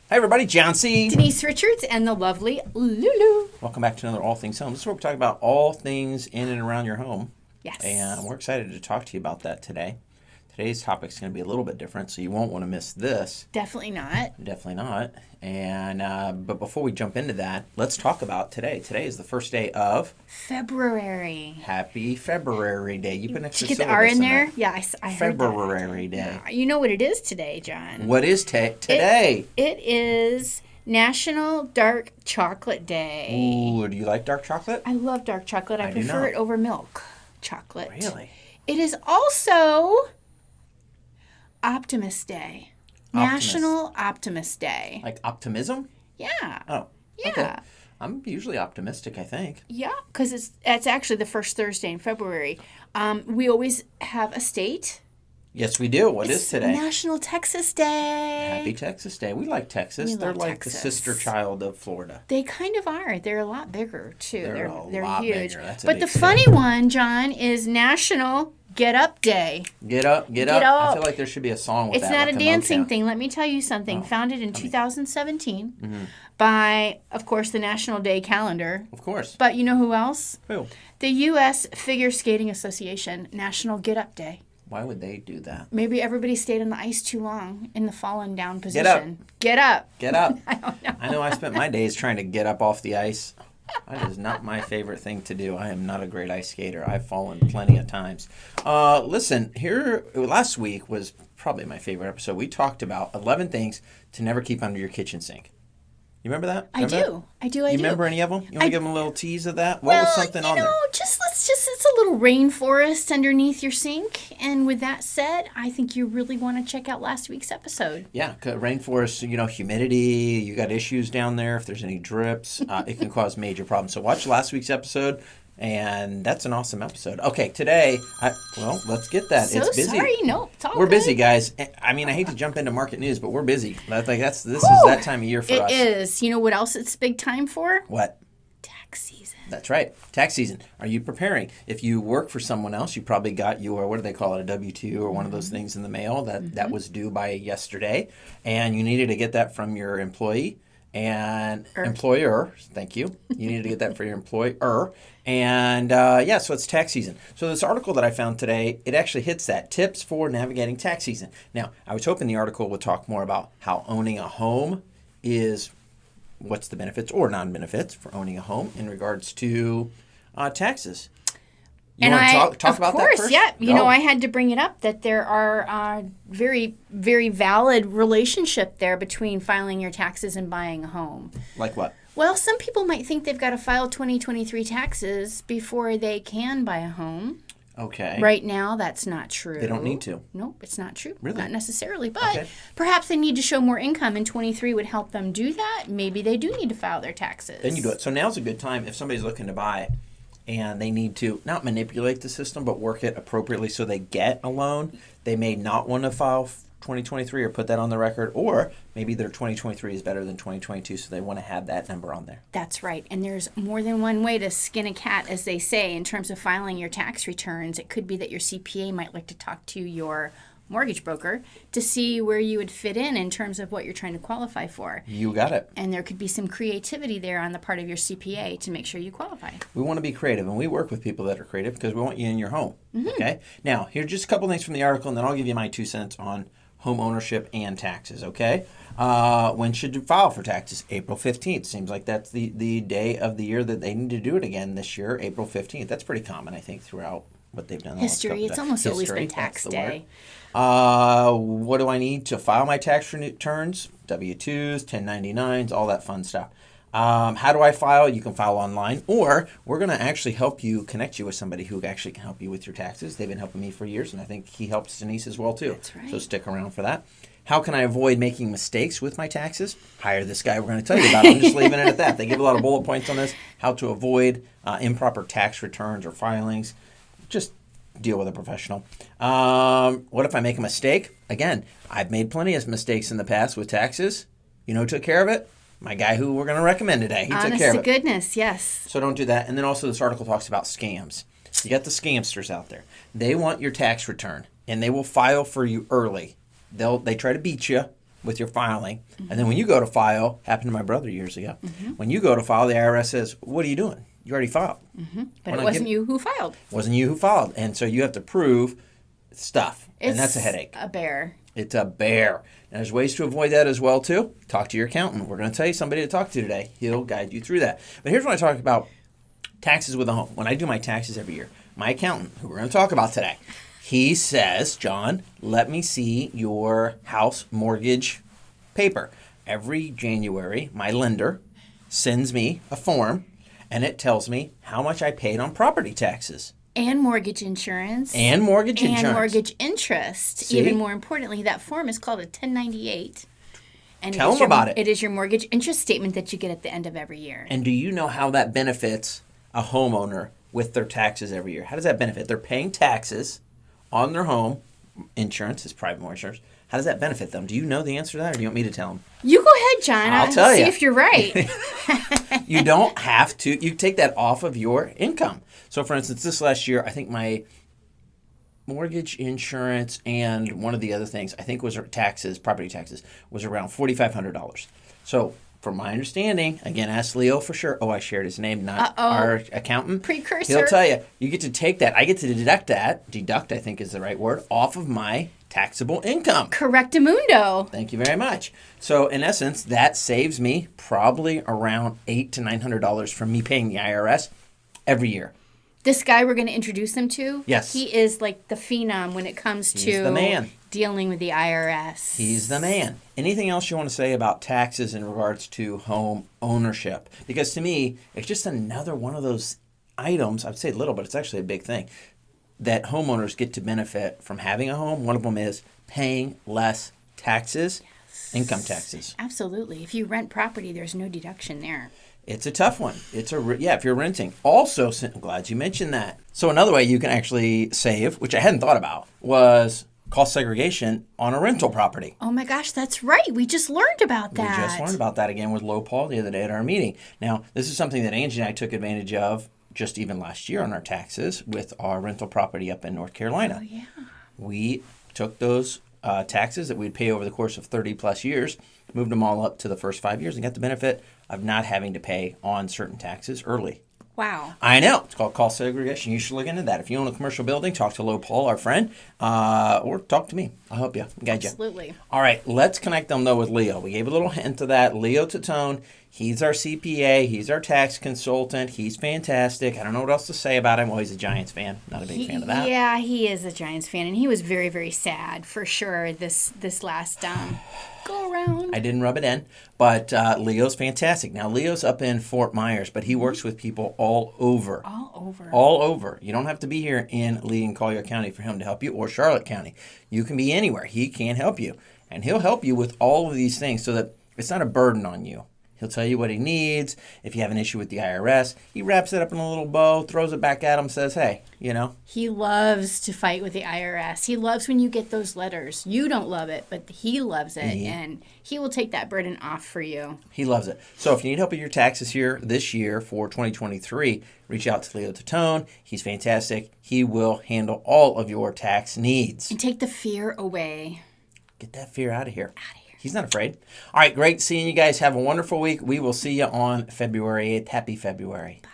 Hi, everybody. John C. Denise Richards and the lovely Lulu. Welcome back to another All Things Home. This is where we talk about all things in and around your home. Yes. And we're excited to talk to you about that today. Today's topic is going to be a little bit different, so you won't want to miss this. Definitely not. Definitely not. And but before we jump into that, let's talk about today. Today is the first day of February. Happy February Day. You put an extra Did you get the syllabus R in there? that. Yeah, I heard that. February Day. You know what it is today, John? What is today? It is National Dark Chocolate Day. Ooh, do you like dark chocolate? I love dark chocolate. I do prefer not. it over milk chocolate. Really? It is also Optimist Day. Optimist. National Optimist Day. Like optimism? Yeah. Oh, Yeah. okay. I'm usually optimistic, I think. Yeah, because it's actually the first Thursday in February. We always have a state. Yes, we do. What is today? National Texas Day. Happy Texas Day. We like Texas. We They're love like Texas. the sister child of Florida. They kind of are. They're a lot bigger too. They're a lot huge. bigger. That's a But big the state. funny one, John, is National Get Up Day. Get up, get Get up. I up. feel like there should be a song with It's that. not like a dancing Motown. thing. Let me tell you something. Oh, Founded in 2017 by, of course, the National Day Calendar. Of course. But you know who else? Who? The U.S. Figure Skating Association, National Get Up Day. Why would they do that? Maybe everybody stayed on the ice too long in the fallen down position. up. Get up. Get up. I don't know. I know I spent my days trying to get up off the ice. That is not my favorite thing to do. I am not a great ice skater. I've fallen plenty of times. Listen, last week was probably my favorite episode. We talked about 11 things to never keep under your kitchen sink. You remember that? I do. You Remember any of them? You want to give them a little tease of that? What Well, was something on there? it's a little rainforest underneath your sink. And with that said, I think you really want to check out last week's episode. Yeah, rainforest, humidity, you got issues down there. If there's any drips, it can cause major problems. So watch last week's episode, and that's an awesome episode. Okay, today, let's get that. So It's busy. sorry. No, it's all We're good. busy, guys. I mean, I hate to jump into market news, but we're busy. This is that time of year for us. It is. You know what else it's big time for? What? Tax season. That's right. Tax season. Are you preparing? If you work for someone else, you probably got your, what do they call it, a W-2 or one of those things in the mail that was due by yesterday. And you needed to get that from your employee and employer. Thank you. You needed to get that for your employer. And so it's tax season. So this article that I found today, it actually hits that. Tips for navigating tax season. Now, I was hoping the article would talk more about how owning a home is, what's the benefits or non-benefits for owning a home in regards to taxes. You want to talk about that first? Yeah. You know, I had to bring it up that there are very, very valid relationship there between filing your taxes and buying a home. Like what? Well, some people might think they've got to file 2023 taxes before they can buy a home. Okay. Right now, that's not true. They don't need to. Nope, it's not true. Really? Not necessarily. But Okay. perhaps they need to show more income, and 23 would help them do that. Maybe they do need to file their taxes. Then you do it. So now's a good time if somebody's looking to buy and they need to not manipulate the system but work it appropriately so they get a loan. They may not want to file 2023 or put that on the record, or maybe their 2023 is better than 2022, so they want to have that number on there. That's right. And there's more than one way to skin a cat, as they say, in terms of filing your tax returns. It could be that your CPA might like to talk to your mortgage broker to see where you would fit in terms of what you're trying to qualify for. You got it. And there could be some creativity there on the part of your CPA to make sure you qualify. We want to be creative, and we work with people that are creative because we want you in your home. Okay? Now, here's just a couple things from the article, and then I'll give you my 2 cents on home ownership and taxes, okay? When should you file for taxes? April 15th. Seems like that's the day of the year that they need to do it again this year, April 15th. That's pretty common, I think, throughout what they've done. History. It's almost always been tax day. What do I need to file my tax returns? W-2s, 1099s, all that fun stuff. How do I file? You can file online, or we're going to actually help you, connect you with somebody who actually can help you with your taxes. They've been helping me for years, and I think he helps Denise as well, too. That's right. So stick around for that. How can I avoid making mistakes with my taxes? Hire this guy we're going to tell you about. I'm just leaving it at that. They give a lot of bullet points on this. How to avoid improper tax returns or filings. Just deal with a professional. What if I make a mistake? Again, I've made plenty of mistakes in the past with taxes. You know who took care of it? My guy who we're going to recommend today. He took care of it. Honest to goodness, yes. So don't do that. And then also this article talks about scams. You got the scamsters out there. They want your tax return, and they will file for you early. They try to beat you, with your filing. And then when you go to file, happened to my brother years ago. When you go to file, the IRS says, what are you doing? You already filed. But it wasn't you who filed. It wasn't you who filed. And so you have to prove stuff. And that's a headache. A bear. It's a bear. And there's ways to avoid that as well, too. Talk to your accountant. We're going to tell you somebody to talk to today. He'll guide you through that. But here's when I talk about taxes with a home. When I do my taxes every year, my accountant, who we're going to talk about today, he says, John, let me see your house mortgage paper. Every January, my lender sends me a form, and it tells me how much I paid on property taxes. And mortgage insurance. And mortgage insurance. And mortgage interest. See? Even more importantly, that form is called a 1098. And Tell them about it. It is your mortgage interest statement that you get at the end of every year. And do you know how that benefits a homeowner with their taxes every year? How does that benefit? They're paying taxes on their home. Insurance is private mortgage insurance. How does that benefit them? Do you know the answer to that, or do you want me to tell them? You go ahead, John. I'll tell you. See if you're right. You don't have to. You take that off of your income. So, for instance, this last year, I think my mortgage insurance and one of the other things, I think was taxes, property taxes, was around $4,500. So, from my understanding, again, ask Leo for sure. Oh, I shared his name, not our accountant. Precursor. He'll tell you. You get to take that. I get to deduct, I think is the right word, off of my taxable income. Correctamundo. Thank you very much. So, in essence, that saves me probably around $800 to $900 from me paying the IRS every year. This guy we're going to introduce them to, yes, he is like the phenom when it comes to the man. Dealing with the IRS. He's the man. Anything else you want to say about taxes in regards to home ownership? Because to me, it's just another one of those items, I'd say little, but it's actually a big thing, that homeowners get to benefit from having a home. One of them is paying less taxes, income taxes. Absolutely. If you rent property, there's no deduction there. It's a tough one. If you're renting. Also, I'm glad you mentioned that. So another way you can actually save, which I hadn't thought about, was cost segregation on a rental property. Oh my gosh, that's right. We just learned about that. We just learned about that again with Low Paul the other day at our meeting. Now, this is something that Angie and I took advantage of just even last year on our taxes with our rental property up in North Carolina. Oh, yeah. We took those taxes that we'd pay over the course of 30 plus years, moved them all up to the first 5 years, and got the benefit of not having to pay on certain taxes early. Wow. I know. It's called cost segregation. You should look into that. If you own a commercial building, talk to Low Paul, our friend, or talk to me. I'll help you. Guide you. Absolutely. All right. Let's connect them, though, with Leo. We gave a little hint of that. Leo Tatone. He's our CPA. He's our tax consultant. He's fantastic. I don't know what else to say about him. Well, he's a Giants fan. Not a big fan of that. Yeah, he is a Giants fan, and he was very, very sad for sure this last go around. I didn't rub it in, but Leo's fantastic. Now, Leo's up in Fort Myers, but he works with people all over. All over. All over. You don't have to be here in Lee and Collier County for him to help you, or Charlotte County. You can be anywhere. He can help you, and he'll help you with all of these things so that it's not a burden on you. He'll tell you what he needs. If you have an issue with the IRS, he wraps it up in a little bow, throws it back at him, says, hey, you know. He loves to fight with the IRS. He loves when you get those letters. You don't love it, but he loves it, and he will take that burden off for you. He loves it. So if you need help with your taxes here this year for 2023, reach out to Leo Tatone. He's fantastic. He will handle all of your tax needs. And take the fear away. Get that fear out of here. He's not afraid. All right, great seeing you guys. Have a wonderful week. We will see you on February 8th. Happy February. Bye.